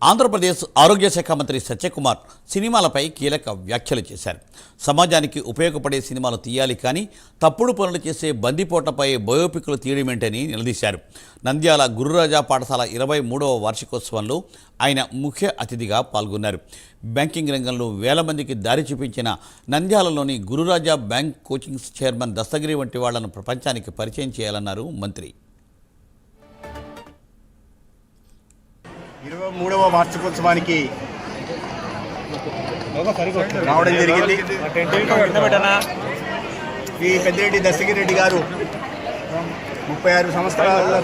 ఆంధ్రప్రదేశ్ ఆరోగ్య శాఖ మంత్రి సత్యకుమార్ సినిమాలపై కీలక వ్యాఖ్యలు చేశారు. సమాజానికి ఉపయోగపడే సినిమాలు తీయాలి, కానీ తప్పుడు పనులు చేసే బందిపోటపై బయోపిక్లు తీయడమేంటని నిలదీశారు. నంద్యాల గురురాజా పాఠశాల 23వ వార్షికోత్సవంలో ఆయన ముఖ్య అతిథిగా పాల్గొన్నారు. బ్యాంకింగ్ రంగంలో వేల మందికి దారి చూపించిన నంద్యాలలోని Gururaja bank coaching chairman Dastagiri వంటి వాళ్లను ప్రపంచానికి పరిచయం చేయాలన్నారు మంత్రి. 23వ వార్షికోత్సవానికి రావడం జరిగింది. ఈ పెద్దిరెడ్డి దస్తగిరెడ్డి గారు 36 సంవత్సరాల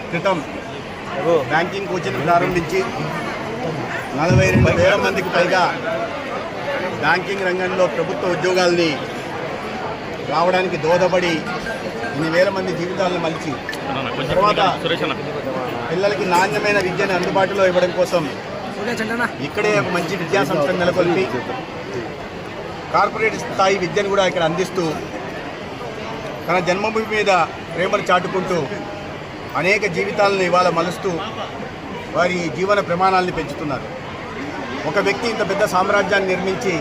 క్రితం బ్యాంకింగ్ కోచింగ్ ప్రారంభించి 42,000 మందికి పైగా బ్యాంకింగ్ రంగంలో ప్రభుత్వ ఉద్యోగాల్ని రావడానికి దోహదపడి ఇన్ని వేల మంది జీవితాలను మలిచి తర్వాత పిల్లలకి నాణ్యమైన విద్యను అందుబాటులో ఇవ్వడం కోసం ఇక్కడే ఒక మంచి విద్యా సంస్థను నెలకొల్పి కార్పొరేట్ స్థాయి విద్యను కూడా ఇక్కడ అందిస్తూ తన జన్మభూమి మీద ప్రేమను చాటుకుంటూ అనేక జీవితాలను ఇవాళ మలుస్తూ వారి జీవన ప్రమాణాలను పెంచుతున్నారు. ఒక వ్యక్తి ఇంత పెద్ద సామ్రాజ్యాన్ని నిర్మించి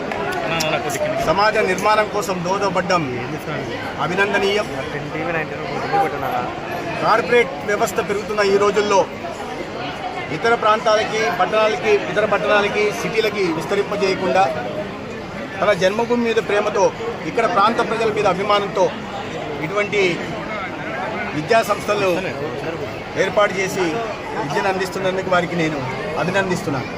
సమాజ నిర్మాణం కోసం దోహదపడ్డం అభినందనీయం. కార్పొరేట్ వ్యవస్థ పెరుగుతున్న ఈ రోజుల్లో ఇతర ప్రాంతాలకి, ఇతర పట్టణాలకి, సిటీలకి విస్తరింపజేయకుండా తన జన్మభూమి మీద ప్రేమతో, ఇక్కడ ప్రాంత ప్రజల మీద అభిమానంతో ఇటువంటి విద్యా సంస్థలను ఏర్పాటు చేసి విద్యను అందిస్తున్నందుకు వారికి నేను అభినందిస్తున్నాను.